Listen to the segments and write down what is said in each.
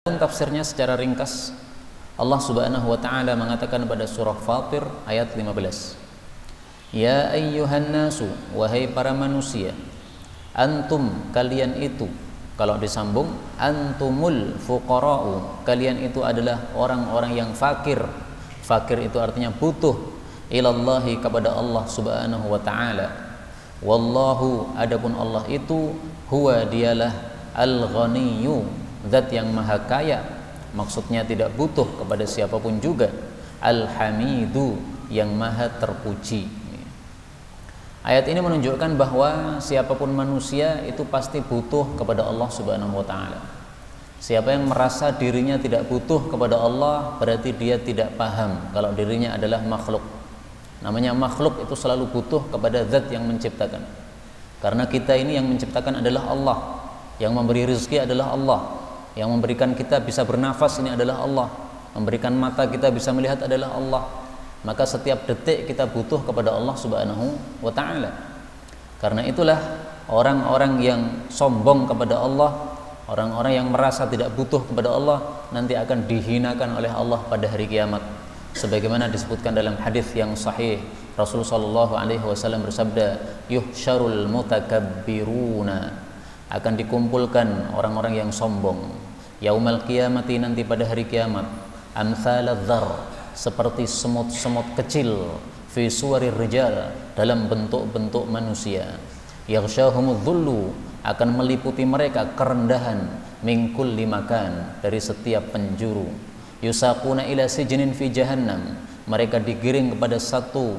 Tafsirnya secara ringkas, Allah Subhanahu wa taala mengatakan pada surah Fatir ayat 15. Ya ayyuhan nasu, wahai para manusia, antum, kalian itu, kalau disambung antumul fuqara'u, kalian itu adalah orang-orang yang fakir. Fakir itu artinya butuh, ilallahi, kepada Allah Subhanahu wa taala. Wallahu, adapun Allah itu, huwa, dialah al-ghaniyyu, zat yang maha kaya, maksudnya tidak butuh kepada siapapun juga. Al-hamidu, yang maha terpuji. Ayat ini menunjukkan bahwa siapapun manusia itu pasti butuh kepada Allah Subhanahu wa taala. Siapa yang merasa dirinya tidak butuh kepada Allah, berarti dia tidak paham kalau dirinya adalah makhluk. Namanya makhluk itu selalu butuh kepada zat yang menciptakan. Karena kita ini yang menciptakan adalah Allah, yang memberi rezeki adalah Allah, yang memberikan kita bisa bernafas ini adalah Allah, memberikan mata kita bisa melihat adalah Allah. Maka setiap detik kita butuh kepada Allah Subhanahu wa ta'ala. Karena itulah orang-orang yang sombong kepada Allah, orang-orang yang merasa tidak butuh kepada Allah, nanti akan dihinakan oleh Allah pada hari kiamat. Sebagaimana disebutkan dalam hadis yang sahih, Rasulullah sallallahu alaihi wasallam bersabda, yuhsyarul mutakabbiruna, akan dikumpulkan orang-orang yang sombong yaumal qiyamati, nanti pada hari kiamat, amsaladzar, seperti semut-semut kecil, fi suwarir rijal, dalam bentuk-bentuk manusia, yaghsyahumudzullu, akan meliputi mereka kerendahan, min kulli makan, dari setiap penjuru, yusaquna ila sijnin fi jahannam, mereka digiring kepada satu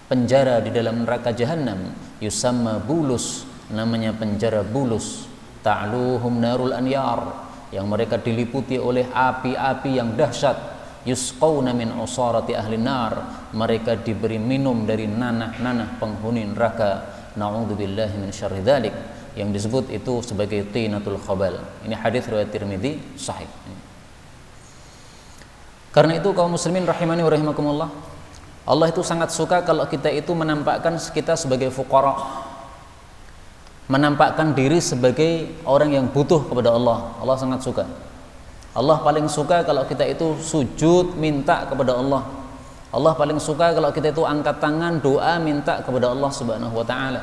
penjara di dalam neraka jahannam, yusamma bulus, namanya penjara bulus, ta'luhum narul anyar, yang mereka diliputi oleh api-api yang dahsyat, yusqawna min usarati ahli nar, mereka diberi minum dari nanah-nanah penghuni neraka, na'udzubillahi min syarri dzalik, yang disebut itu sebagai tinatul khabal. Ini hadis riwayat Tirmidzi sahih. Karena itu kaum muslimin rahimani wa rahimakumullah, Allah itu sangat suka kalau kita itu menampakkan kita sebagai fuqara, menampakkan diri sebagai orang yang butuh kepada Allah. Allah sangat suka. Allah paling suka kalau kita itu sujud minta kepada Allah. Allah paling suka kalau kita itu angkat tangan doa minta kepada Allah Subhanahu wa taala.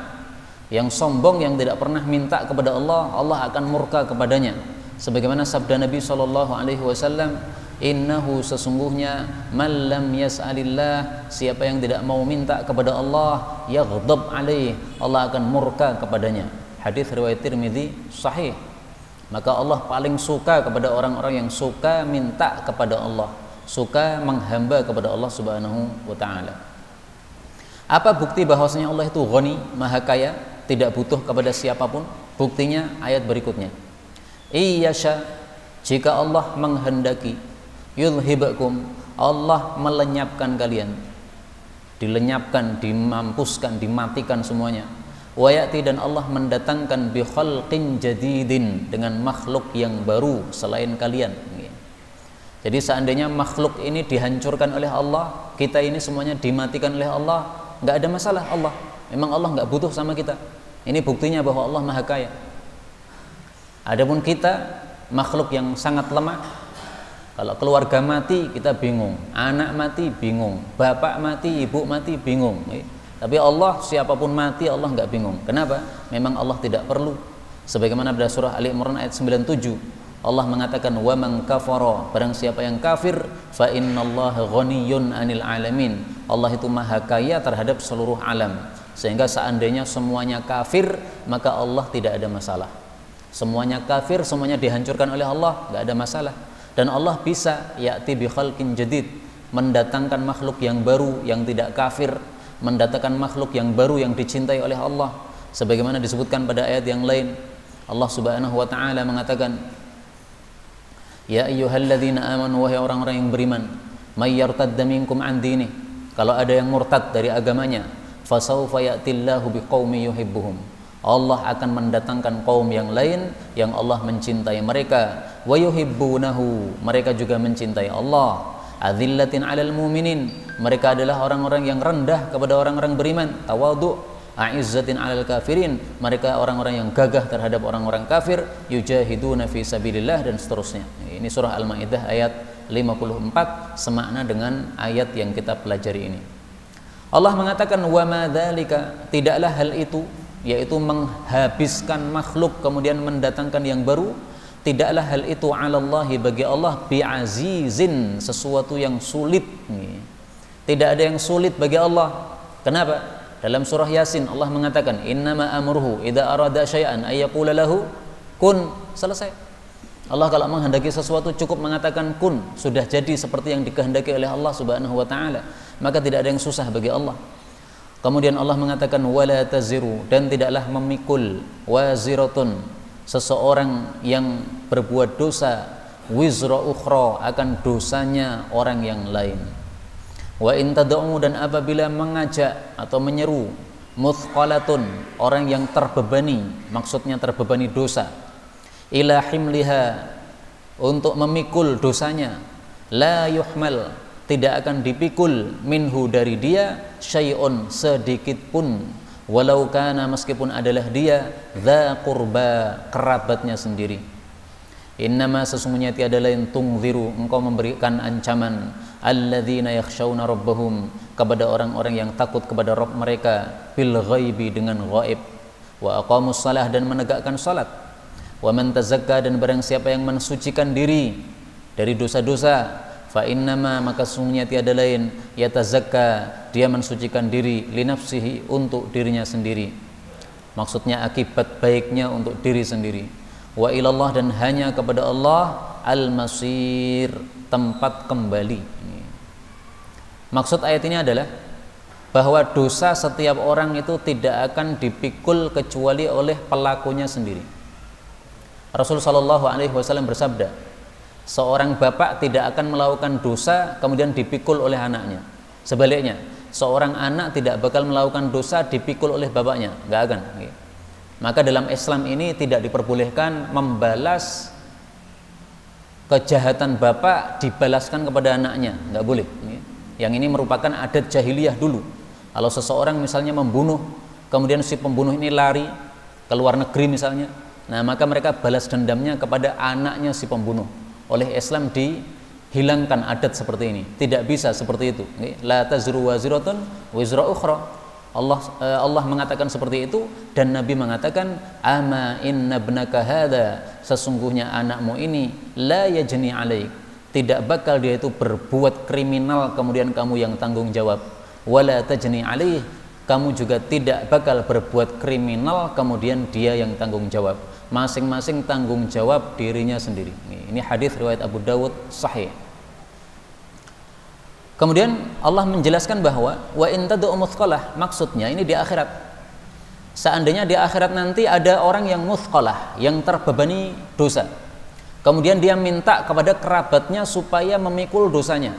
Yang sombong, yang tidak pernah minta kepada Allah, Allah akan murka kepadanya. Sebagaimana sabda Nabi sallallahu alaihi wasallam, innahu, sesungguhnya, man lam yas'alillah, siapa yang tidak mau minta kepada Allah, yaghdab alaih, Allah akan murka kepadanya. Hadis riwayat Tirmidzi sahih. Maka Allah paling suka kepada orang-orang yang suka minta kepada Allah, suka menghamba kepada Allah Subhanahu wa taala. Apa bukti bahwasanya Allah itu ghani, maha kaya, tidak butuh kepada siapapun? Buktinya ayat berikutnya. Iyasha, jika Allah menghendaki, yulhibakum, Allah melenyapkan kalian, dilenyapkan, dimampuskan, dimatikan semuanya. Wayati, dan Allah mendatangkan bi khalqin jadidin, dengan makhluk yang baru selain kalian. Jadi seandainya makhluk ini dihancurkan oleh Allah, kita ini semuanya dimatikan oleh Allah, nggak ada masalah. Allah memang Allah nggak butuh sama kita. Ini buktinya bahwa Allah maha kaya. Adapun kita makhluk yang sangat lemah. Kalau keluarga mati kita bingung, anak mati bingung, bapak mati, ibu mati bingung. Tapi Allah, siapapun mati Allah nggak bingung. Kenapa? Memang Allah tidak perlu. Sebagaimana pada surah Ali Imran ayat 97, Allah mengatakan, wa man kafara, barang siapa yang kafir, fa innallaha ghaniyyun 'anil 'alamin, Allah itu maha kaya terhadap seluruh alam. Sehingga seandainya semuanya kafir, maka Allah tidak ada masalah. Semuanya kafir, semuanya dihancurkan oleh Allah, nggak ada masalah. Dan Allah bisa ya'ti bi khalqin jadid, mendatangkan makhluk yang baru yang tidak kafir, mendatangkan makhluk yang baru yang dicintai oleh Allah. Sebagaimana disebutkan pada ayat yang lain, Allah Subhanahu wa taala mengatakan, ya ayyuhalladzina amanu, wahai orang-orang yang beriman, may yartadda minkum an dini, kalau ada yang murtad dari agamanya, fasawfa ya'tillahu biqaumin yuhibbuhum, Allah akan mendatangkan kaum yang lain yang Allah mencintai mereka, wa yuhibbunahu, mereka juga mencintai Allah. Adzillatin 'alal mu'minin, mereka adalah orang-orang yang rendah kepada orang-orang beriman, tawadhu, a'izzatin 'alal kafirin, mereka orang-orang yang gagah terhadap orang-orang kafir, yujahiduna fi sabilillah, dan seterusnya. Ini surah Al-Maidah ayat 54 semakna dengan ayat yang kita pelajari ini. Allah mengatakan wa ma dzalika, tidaklah hal itu, yaitu menghabiskan makhluk kemudian mendatangkan yang baru, tidaklah hal itu 'alallahi, bagi Allah, bi'azizin, sesuatu yang sulit. Tidak ada yang sulit bagi Allah. Kenapa? Dalam surah Yasin Allah mengatakan innama amruhu idza arada syai'an ay yaqula lahu kun, selesai. Allah kalau menghendaki sesuatu cukup mengatakan kun, sudah jadi seperti yang dikehendaki oleh Allah Subhanahu wa taala. Maka tidak ada yang susah bagi Allah. Kemudian Allah mengatakan wala taziru, dan tidaklah memikul, waziratun, seseorang yang berbuat dosa, wizra ukhra, akan dosanya orang yang lain. Wa in tad'u, dan apabila mengajak atau menyeru, muthqalatun, orang yang terbebani, maksudnya terbebani dosa, ila himliha, untuk memikul dosanya, la yuhmal, tidak akan dipikul, minhu, dari dia, syai'un, sedikit pun, walau kana, meskipun adalah dia, dza qurba, kerabatnya sendiri. Innama, sesungguhnya tiada lain, tungziru, engkau memberikan ancaman, alladzina yakhshawna rabbahum, kepada orang-orang yang takut kepada Rabb mereka, bil ghaibi, dengan ghaib, wa aqamus shalah, dan menegakkan salat, wa man tazakka, dan barang siapa yang mensucikan diri dari dosa-dosa, fa innama, maka sesungguhnya tiada lain, yatazakka, dia mensucikan diri, li nafsihi, untuk dirinya sendiri, maksudnya akibat baiknya untuk diri sendiri. Wa ilallah, dan hanya kepada Allah, al-masir, tempat kembali. Maksud ayat ini adalah bahwa dosa setiap orang itu tidak akan dipikul kecuali oleh pelakunya sendiri. Rasul sallallahu alaihi wasallam bersabda, seorang bapak tidak akan melakukan dosa kemudian dipikul oleh anaknya. Sebaliknya, seorang anak tidak bakal melakukan dosa dipikul oleh bapaknya, nggak akan. Maka dalam Islam ini tidak diperbolehkan membalas kejahatan bapak dibalaskan kepada anaknya, nggak boleh. Yang ini merupakan adat jahiliyah dulu. Kalau seseorang misalnya membunuh, kemudian si pembunuh ini lari ke luar negeri misalnya, nah maka mereka balas dendamnya kepada anaknya si pembunuh. Oleh Islam dihilangkan adat seperti ini. Tidak bisa seperti itu. La tazru waziratun wizra ukhra. Allah mengatakan seperti itu, dan Nabi mengatakan ama inna ibnaka hadza, sesungguhnya anakmu ini la yajni alaik, tidak bakal dia itu berbuat kriminal kemudian kamu yang tanggung jawab, wala tajni alaih, kamu juga tidak bakal berbuat kriminal kemudian dia yang tanggung jawab, masing-masing tanggung jawab dirinya sendiri. Ini hadis riwayat Abu Dawud sahih. Kemudian Allah menjelaskan bahwa wa in tad'u muthqalah, maksudnya ini di akhirat. Seandainya di akhirat nanti ada orang yang muthqalah, yang terbebani dosa, kemudian dia minta kepada kerabatnya supaya memikul dosanya.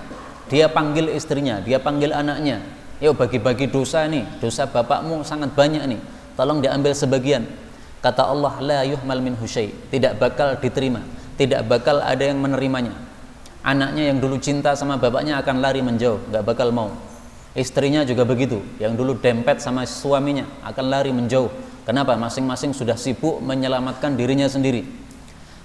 Dia panggil istrinya, dia panggil anaknya, yuk bagi-bagi dosa nih, dosa bapakmu sangat banyak nih, tolong diambil sebagian. Kata Allah, la yuhmal minhu syai', tidak bakal diterima, tidak bakal ada yang menerimanya. Anaknya yang dulu cinta sama bapaknya akan lari menjauh, gak bakal mau. Istrinya juga begitu, yang dulu dempet sama suaminya akan lari menjauh. Kenapa? Masing-masing sudah sibuk menyelamatkan dirinya sendiri.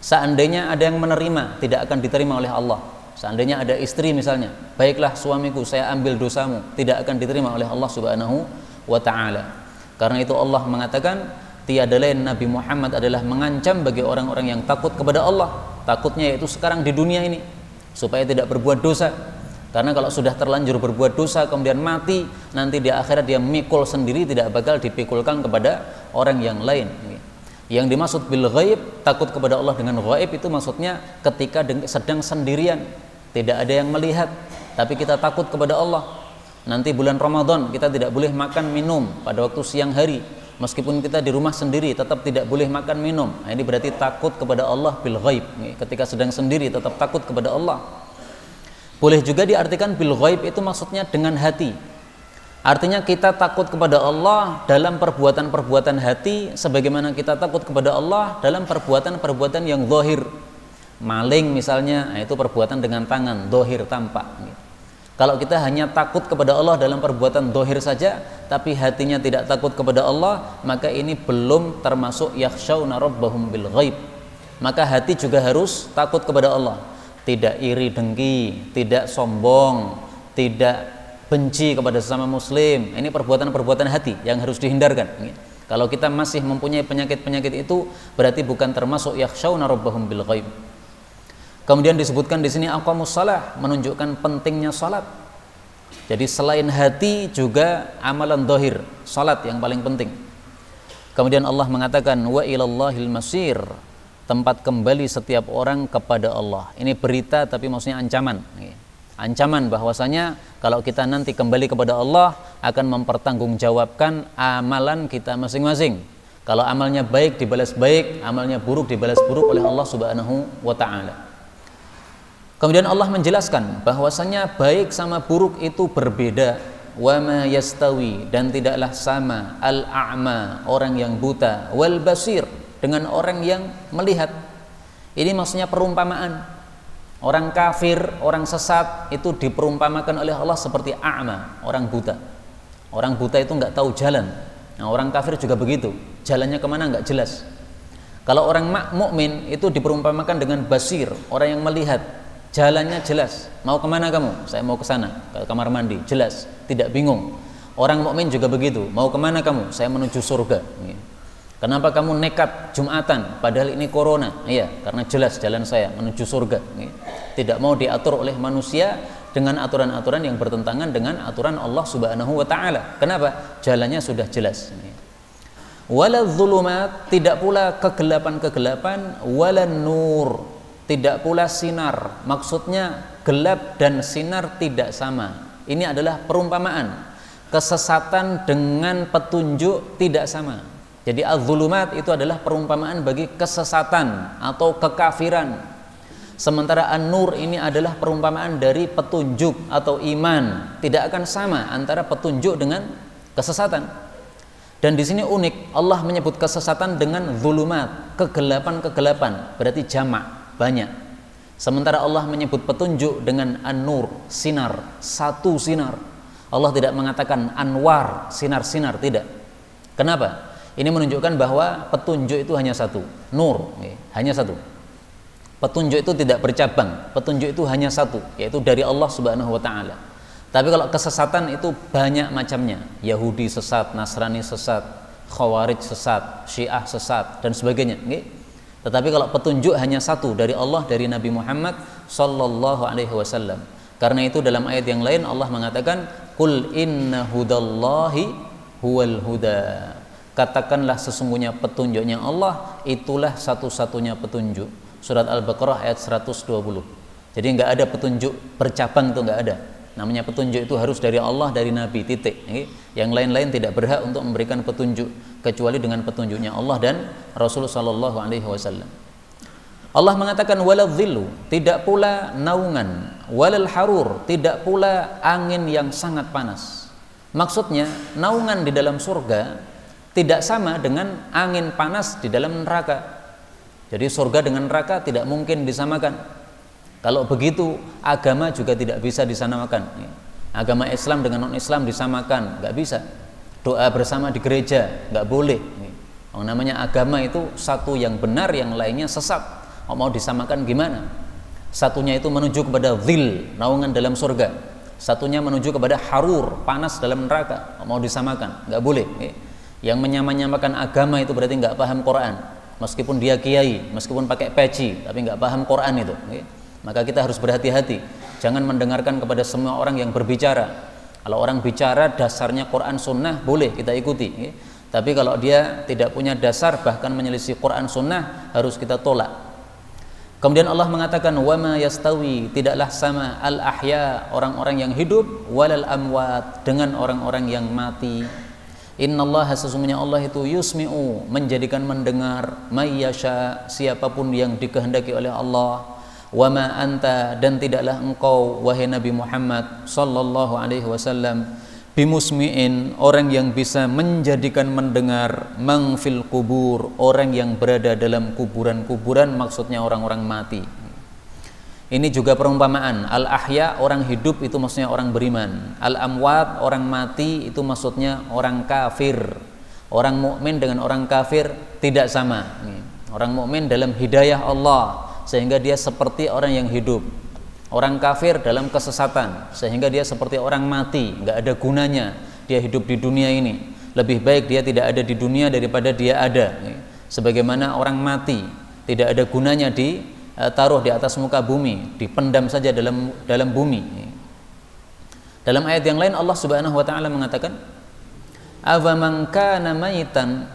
Seandainya ada yang menerima, tidak akan diterima oleh Allah. Seandainya ada istri misalnya, baiklah suamiku, saya ambil dosamu, tidak akan diterima oleh Allah Subhanahu wa ta'ala. Karena itu Allah mengatakan, tiada lain Nabi Muhammad adalah mengancam bagi orang-orang yang takut kepada Allah. Takutnya yaitu sekarang di dunia ini, supaya tidak berbuat dosa. Karena kalau sudah terlanjur berbuat dosa kemudian mati, nanti di akhirat dia mikul sendiri, tidak bakal dipikulkan kepada orang yang lain. Yang dimaksud bil ghaib, takut kepada Allah dengan ghaib, itu maksudnya ketika sedang sendirian, tidak ada yang melihat, tapi kita takut kepada Allah. Nanti bulan Ramadan kita tidak boleh makan minum pada waktu siang hari, meskipun kita di rumah sendiri tetap tidak boleh makan minum. Nah, ini berarti takut kepada Allah bil ghaib. Ketika sedang sendiri tetap takut kepada Allah. Boleh juga diartikan bil ghaib itu maksudnya dengan hati. Artinya kita takut kepada Allah dalam perbuatan-perbuatan hati, sebagaimana kita takut kepada Allah dalam perbuatan-perbuatan yang zahir. Maling misalnya, nah itu perbuatan dengan tangan, zahir, tampak. Kalau kita hanya takut kepada Allah dalam perbuatan zahir saja, tapi hatinya tidak takut kepada Allah, maka ini belum termasuk yakhshawna rabbahum bil ghaib. Maka hati juga harus takut kepada Allah. Tidak iri dengki, tidak sombong, tidak benci kepada sesama muslim. Ini perbuatan-perbuatan hati yang harus dihindarkan. Kalau kita masih mempunyai penyakit-penyakit itu, berarti bukan termasuk yakhshawna rabbahum bil ghaib. Kemudian disebutkan di sini aqamus shalah, menunjukkan pentingnya salat. Jadi selain hati juga amalan zahir, salat yang paling penting. Kemudian Allah mengatakan wa ilallahil masir, tempat kembali setiap orang kepada Allah. Ini berita tapi maksudnya ancaman. Ancaman bahwasanya kalau kita nanti kembali kepada Allah akan mempertanggungjawabkan amalan kita masing-masing. Kalau amalnya baik dibalas baik, amalnya buruk dibalas buruk oleh Allah Subhanahu wa taala. Kemudian Allah menjelaskan bahwasanya baik sama buruk itu berbeda. Wa ma yastawi, dan tidaklah sama al-a'ma, orang yang buta, wal basir, dengan orang yang melihat. Ini maksudnya perumpamaan. Orang kafir, orang sesat itu diperumpamakan oleh Allah seperti a'ma, orang buta. Orang buta itu nggak tahu jalan. Nah, orang kafir juga begitu, jalannya kemana nggak jelas. Kalau orang mukmin itu diperumpamakan dengan basir, orang yang melihat. Jalannya jelas. Mau kemana kamu? Saya mau ke sana, ke kamar mandi. Jelas, tidak bingung. Orang mukmin juga begitu. Mau kemana kamu? Saya menuju surga. Kenapa kamu nekat Jumatan? Padahal ini corona. Iya, karena jelas jalan saya menuju surga. Tidak mau diatur oleh manusia dengan aturan-aturan yang bertentangan dengan aturan Allah Subhanahu wa taala. Kenapa? Jalannya sudah jelas. Wala dzulumat, tidak pula kegelapan-kegelapan, wala nur, tidak pula sinar. Maksudnya gelap dan sinar tidak sama. Ini adalah perumpamaan. Kesesatan dengan petunjuk tidak sama. Jadi az-zulumat itu adalah perumpamaan bagi kesesatan atau kekafiran. Sementara an-nur ini adalah perumpamaan dari petunjuk atau iman. Tidak akan sama antara petunjuk dengan kesesatan. Dan di sini unik, Allah menyebut kesesatan dengan zulumat, kegelapan-kegelapan, berarti jamak, banyak. Sementara Allah menyebut petunjuk dengan an-nur, sinar, satu sinar. Allah tidak mengatakan anwar, sinar-sinar, tidak. Kenapa? Ini menunjukkan bahwa petunjuk itu hanya satu, nur, hanya satu. Petunjuk itu tidak bercabang, petunjuk itu hanya satu, yaitu dari Allah Subhanahu wa taala. Tapi kalau kesesatan itu banyak macamnya. Yahudi sesat, Nasrani sesat, Khawarij sesat, Syiah sesat, dan sebagainya. Tetapi kalau petunjuk hanya satu, dari Allah, dari Nabi Muhammad sallallahu alaihi wasallam. Karena itu dalam ayat yang lain Allah mengatakan, "Qul inna hudallahi huwal huda." Katakanlah sesungguhnya petunjuknya Allah itulah satu-satunya petunjuk. Surat Al-Baqarah ayat 120. Jadi enggak ada petunjuk bercabang, itu enggak ada. Namanya petunjuk itu harus dari Allah, dari Nabi, titik. Yang lain-lain tidak berhak untuk memberikan petunjuk kecuali dengan petunjuknya Allah dan Rasulullah sallallahu alaihi wasallam. Allah mengatakan waladzillu, tidak pula naungan, walal harur, tidak pula angin yang sangat panas. Maksudnya naungan di dalam surga tidak sama dengan angin panas di dalam neraka. Jadi surga dengan neraka tidak mungkin disamakan. Kalau begitu agama juga tidak bisa disamakan. Agama Islam dengan non-Islam disamakan, nggak bisa. Doa bersama di gereja nggak boleh. Namanya agama itu satu yang benar, yang lainnya sesat. Mau disamakan gimana? Satunya itu menuju kepada zil, naungan dalam surga. Satunya menuju kepada harur, panas dalam neraka. Mau disamakan, nggak boleh. Yang menyamakan agama itu berarti nggak paham Quran. Meskipun dia kiai, meskipun pakai peci, tapi nggak paham Quran itu. Maka kita harus berhati-hati. Jangan mendengarkan kepada semua orang yang berbicara. Kalau orang bicara dasarnya Quran Sunnah boleh kita ikuti. Tapi kalau dia tidak punya dasar bahkan menyelisih Quran Sunnah harus kita tolak. Kemudian Allah mengatakan wa ma yastawi, tidaklah sama al-ahya, orang-orang yang hidup, walal amwat, dengan orang-orang yang mati. Innallaha, sesungguhnya Allah itu yusmi'u, menjadikan mendengar, may yasha, siapapun yang dikehendaki oleh Allah. Wa ma anta, dan tidaklah engkau wahai Nabi Muhammad sallallahu alaihi wasallam, bimusmi'in, orang yang bisa menjadikan mendengar, man fil kubur, orang yang berada dalam kuburan-kuburan, maksudnya orang-orang mati. Ini juga perumpamaan. Al-ahya orang hidup itu maksudnya orang beriman. Al-amwat orang mati itu maksudnya orang kafir. Orang mukmin dengan orang kafir tidak sama. Orang mukmin dalam hidayah Allah sehingga dia seperti orang yang hidup. Orang kafir dalam kesesatan sehingga dia seperti orang mati, nggak ada gunanya dia hidup di dunia ini. Lebih baik dia tidak ada di dunia daripada dia ada. Sebagaimana orang mati tidak ada gunanya ditaruh di atas muka bumi, dipendam saja dalam bumi. Dalam ayat yang lain Allah Subhanahu wa taala mengatakan, "Afaman kana mayitan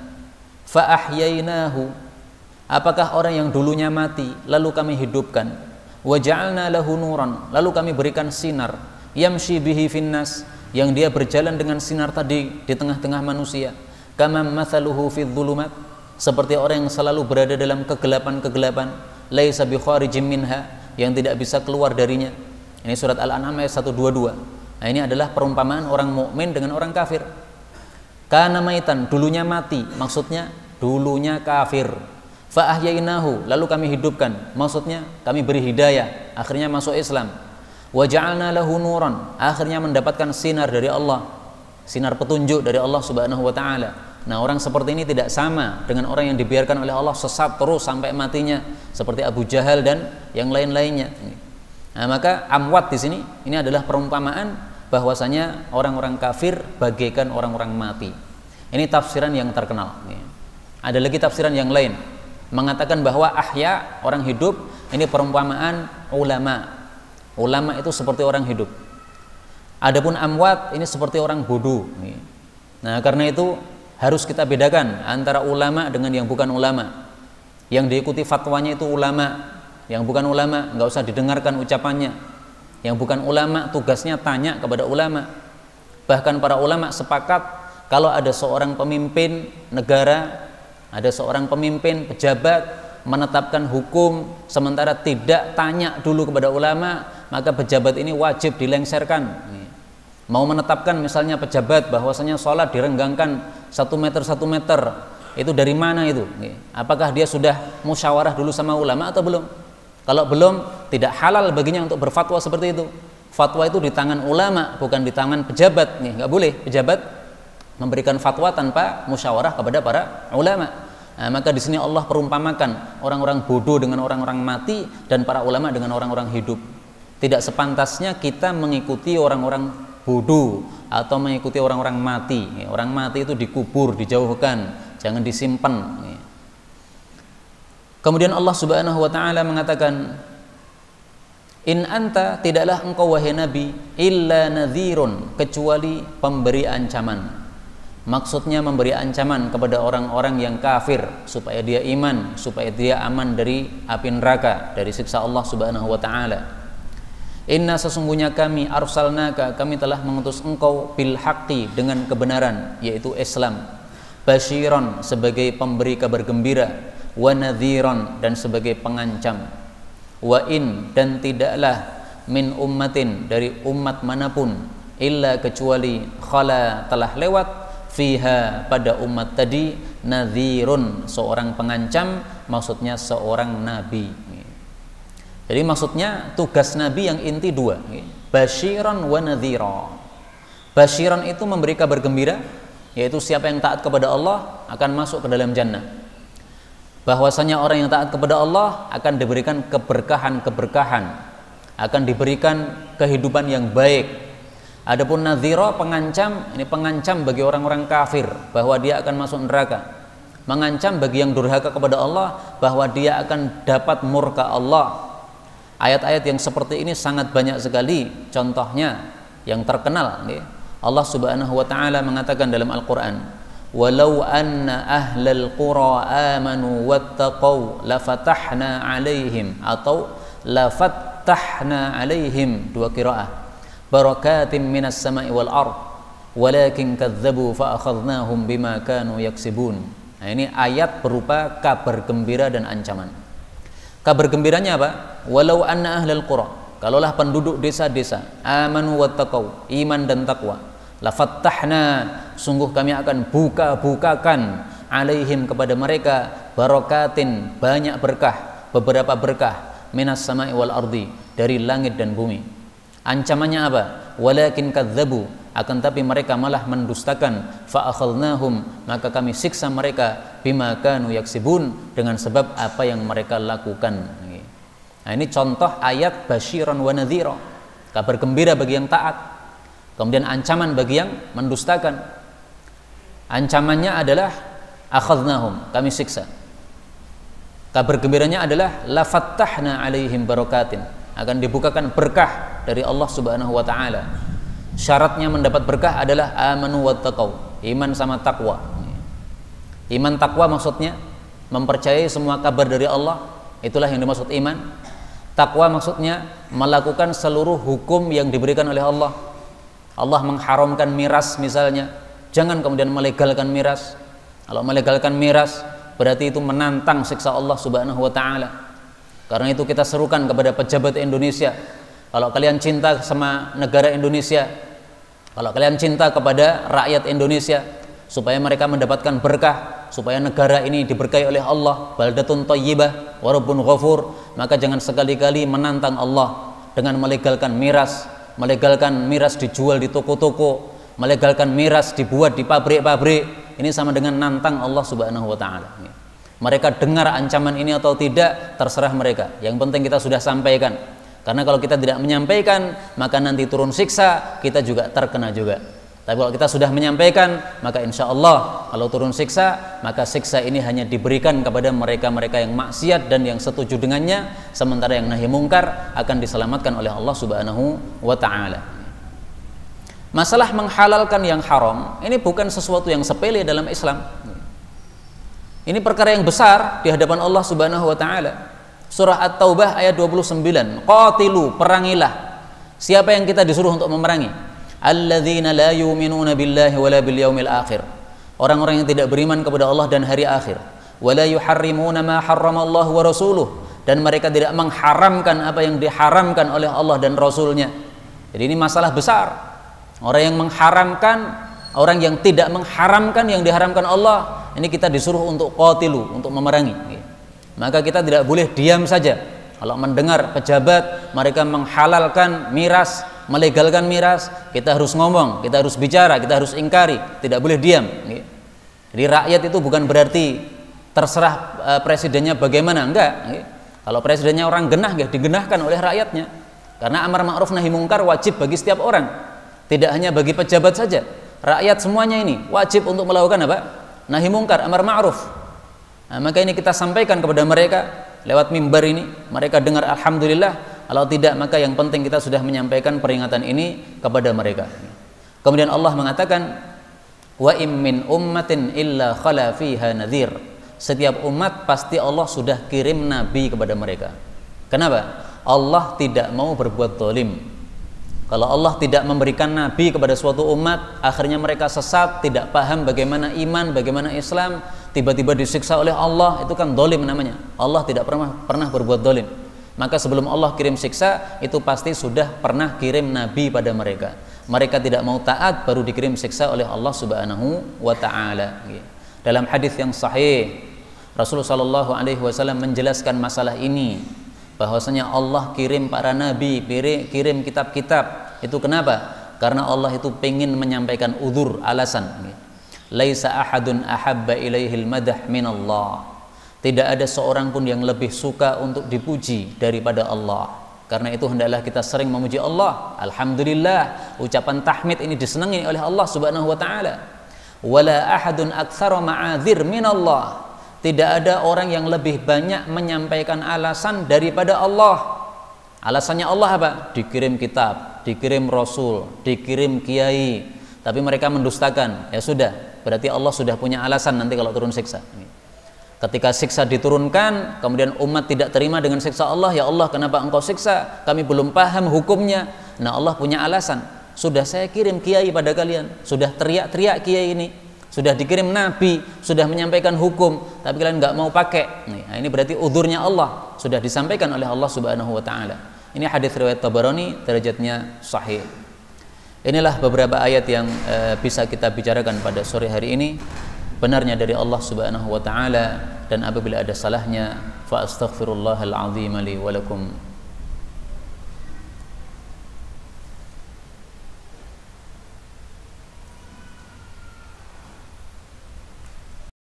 fa ahyainahu." Apakah orang yang dulunya mati lalu kami hidupkan? Wa ja'alna lahu nuran, lalu kami berikan sinar, yamshi bihi finnas, yang dia berjalan dengan sinar tadi di tengah-tengah manusia. Kama mathaluhu fidh dhulumat, seperti orang yang selalu berada dalam kegelapan-kegelapan, laisa bi kharijim minha, yang tidak bisa keluar darinya. Ini surat Al-An'am ayat 122. Nah, ini adalah perumpamaan orang mukmin dengan orang kafir. Kana maitan, dulunya mati, maksudnya dulunya kafir. Fa ahyainahu, lalu kami hidupkan, maksudnya kami beri hidayah, akhirnya masuk Islam. Wa ja'alna lahu nuran, akhirnya mendapatkan sinar dari Allah, sinar petunjuk dari Allah Subhanahu wa taala. Nah, orang seperti ini tidak sama dengan orang yang dibiarkan oleh Allah sesat terus sampai matinya, seperti Abu Jahal dan yang lain-lainnya. Nah, maka amwat di sini ini adalah perumpamaan bahwasanya orang-orang kafir bagaikan orang-orang mati. Ini tafsiran yang terkenal. Ada lagi tafsiran yang lain mengatakan bahwa ahya orang hidup ini perumpamaan ulama. Ulama itu seperti orang hidup. Adapun amwat ini seperti orang bodoh. Nah, karena itu harus kita bedakan antara ulama dengan yang bukan ulama. Yang diikuti fatwanya itu ulama, yang bukan ulama nggak usah didengarkan ucapannya. Yang bukan ulama tugasnya tanya kepada ulama. Bahkan para ulama sepakat kalau ada seorang pemimpin negara, ada seorang pemimpin pejabat menetapkan hukum sementara tidak tanya dulu kepada ulama, maka pejabat ini wajib dilengserkan. Mau menetapkan misalnya pejabat bahwasanya sholat direnggangkan 1 meter 1 meter, itu dari mana itu? Apakah dia sudah musyawarah dulu sama ulama atau belum? Kalau belum, tidak halal baginya untuk berfatwa seperti itu. Fatwa itu di tangan ulama, bukan di tangan pejabat. Nggak boleh pejabat memberikan fatwa tanpa musyawarah kepada para ulama. Nah, maka di sini Allah perumpamakan orang-orang bodoh dengan orang-orang mati dan para ulama dengan orang-orang hidup. Tidak sepantasnya kita mengikuti orang-orang bodoh atau mengikuti orang-orang mati. Orang mati itu dikubur, dijauhkan, jangan disimpan. Kemudian Allah Subhanahu wa taala mengatakan, "In anta, tidaklah engkau wahai nabi, illa nadhirun, kecuali pemberi ancaman." Maksudnya memberi ancaman kepada orang-orang yang kafir supaya dia iman, supaya dia aman dari api neraka, dari siksa Allah Subhanahu wa taala. Inna, sesungguhnya kami arsalnaka, kami telah mengutus engkau bil haqqi, dengan kebenaran, yaitu Islam. Basyiran, sebagai pemberi kabar gembira, wa nadhiran, dan sebagai pengancam. Wa in, dan tidaklah min ummatin, dari umat manapun, illa, kecuali khala, telah lewat, fiha, pada umat tadi, nadhirun, seorang pengancam, maksudnya seorang nabi. Jadi maksudnya tugas nabi yang inti dua, basyiran wa nadhira. Basyiran itu memberi kabar gembira, yaitu siapa yang taat kepada Allah akan masuk ke dalam jannah. Bahwasanya orang yang taat kepada Allah akan diberikan keberkahan-keberkahan, akan diberikan kehidupan yang baik. Adapun nadhira, pengancam, ini pengancam bagi orang-orang kafir bahwa dia akan masuk neraka. Mengancam bagi yang durhaka kepada Allah bahwa dia akan dapat murka Allah. Ayat-ayat yang seperti ini sangat banyak sekali. Contohnya yang terkenal, Allah Subhanahu wa taala mengatakan dalam Al-Qur'an, "Walau anna ahlal qura amanu wattaqau lafatahna 'alaihim," atau lafattahna 'alaihim, dua qiraah, barakatim minas sama'i wal ard walakin kadzdzabu fa akhadnahum bima kanu yaksibun. Nah, ini ayat berupa kabar gembira dan ancaman. Kabar gembiranya apa? Walau anna ahlal qura, kalaulah penduduk desa-desa, amanu wattaqau, iman dan takwa, lafattahna, sungguh kami akan buka-bukakan, alaihim, kepada mereka, barakatin, banyak berkah, beberapa berkah, minas sama'i wal ardi, dari langit dan bumi. Ancamannya apa? Walakin kadzabu, akan tapi mereka malah mendustakan. Fa akhadnahum, maka kami siksa mereka bima kanu yaksibun, dengan sebab apa yang mereka lakukan. Nah, ini contoh ayat basyiran wa nadhira, kabar gembira bagi yang taat, kemudian ancaman bagi yang mendustakan. Ancamannya adalah akhadnahum, kami siksa. Kabar gembiranya adalah la fattahna alaihim barakatin, akan dibukakan berkah dari Allah Subhanahu wa taala. Syaratnya mendapat berkah adalah amanu wattaqau, iman sama takwa. Iman takwa maksudnya mempercayai semua kabar dari Allah, itulah yang dimaksud iman. Takwa maksudnya melakukan seluruh hukum yang diberikan oleh Allah. Allah mengharamkan miras misalnya, jangan kemudian melegalkan miras. Kalau melegalkan miras berarti itu menantang siksa Allah Subhanahu wa taala. Karena itu kita serukan kepada pejabat Indonesia, kalau kalian cinta sama negara Indonesia, kalau kalian cinta kepada rakyat Indonesia, supaya mereka mendapatkan berkah, supaya negara ini diberkahi oleh Allah, baldatun thayyibah wa rabbun ghafur, maka jangan sekali-kali menantang Allah dengan melegalkan miras dijual di toko-toko, melegalkan miras dibuat di pabrik-pabrik. Ini sama dengan nantang Allah Subhanahu wa taala. Mereka dengar ancaman ini atau tidak, terserah mereka. Yang penting kita sudah sampaikan. Karena kalau kita tidak menyampaikan, maka nanti turun siksa, kita juga terkena juga. Tapi kalau kita sudah menyampaikan, maka insya Allah kalau turun siksa, maka siksa ini hanya diberikan kepada mereka-mereka yang maksiat dan yang setuju dengannya, sementara yang nahi mungkar akan diselamatkan oleh Allah Subhanahu wa taala. Masalah menghalalkan yang haram ini bukan sesuatu yang sepele dalam Islam. Ini perkara yang besar di hadapan Allah Subhanahu wa taala. Surah At-Taubah ayat 29, qatilu, perangilah. Siapa yang kita disuruh untuk memerangi? Alladzina la yu'minuna billahi wala bil yaumil akhir. Orang-orang yang tidak beriman kepada Allah dan hari akhir. Wala yuharrimuna ma harramallahu wa rasuluh, dan mereka tidak mengharamkan apa yang diharamkan oleh Allah dan Rasulnya. Jadi ini masalah besar. Orang yang mengharamkan, orang yang tidak mengharamkan yang diharamkan Allah, ini kita disuruh untuk qatilu, untuk memerangi. Maka kita tidak boleh diam saja kalau mendengar pejabat mereka menghalalkan miras, melegalkan miras. Kita harus ngomong, kita harus bicara, kita harus ingkari, tidak boleh diam. Jadi rakyat itu bukan berarti terserah presidennya bagaimana, enggak. Kalau presidennya orang genah, digenahkan oleh rakyatnya. Karena amar ma'ruf nahi mungkar wajib bagi setiap orang, tidak hanya bagi pejabat saja. Rakyat semuanya ini wajib untuk melakukan apa? Nahi mungkar, amar ma'ruf. Nah, maka ini kita sampaikan kepada mereka lewat mimbar ini, mereka dengar alhamdulillah. Kalau tidak, maka yang penting kita sudah menyampaikan peringatan ini kepada mereka. Kemudian Allah mengatakan, wa im min ummatin illa khala fiha nadhir. Setiap umat pasti Allah sudah kirim nabi kepada mereka. Kenapa? Allah tidak mau berbuat zalim. Kalau Allah tidak memberikan nabi kepada suatu umat, akhirnya mereka sesat, tidak paham bagaimana iman, bagaimana Islam, tiba-tiba disiksa oleh Allah, itu kan zalim namanya. Allah tidak pernah berbuat zalim. Maka sebelum Allah kirim siksa, itu pasti sudah pernah kirim nabi pada mereka. Mereka tidak mau taat, baru dikirim siksa oleh Allah Subhanahu wa taala. Dalam hadis yang sahih, Rasulullah sallallahu alaihi wasallam menjelaskan masalah ini, bahwasanya Allah kirim para nabi, kirim kitab-kitab. Itu kenapa? Karena Allah itu pengen menyampaikan udzur, alasan. Laisa ahadun ahabba ilaihil madah minallah. Tidak ada seorang pun yang lebih suka untuk dipuji daripada Allah. Karena itu hendaklah kita sering memuji Allah. Alhamdulillah, ucapan tahmid ini disenangi oleh Allah Subhanahu wa taala. Wala ahadun aktsara ma'adzir minallah. Tidak ada orang yang lebih banyak menyampaikan alasan daripada Allah. Alasannya Allah apa? Dikirim kitab, dikirim rasul, dikirim kiai, tapi mereka mendustakan. Ya sudah, berarti Allah sudah punya alasan nanti kalau turun siksa. Ketika siksa diturunkan, kemudian umat tidak terima dengan siksa Allah, ya Allah kenapa engkau siksa? Kami belum paham hukumnya. Nah, Allah punya alasan. Sudah saya kirim kiai pada kalian, sudah teriak-teriak kiai ini, sudah dikirim nabi, sudah menyampaikan hukum, tapi kalian nggak mau pakai. Nah, ini berarti udzurnya Allah sudah disampaikan oleh Allah Subhanahu wa taala. Ini hadis riwayat Tabarani, derajatnya sahih. Inilah beberapa ayat yang bisa kita bicarakan pada sore hari ini. benarnya dari Allah Subhanahu wa taala, dan apabila ada salahnya fa astaghfirullahal azim li wa lakum.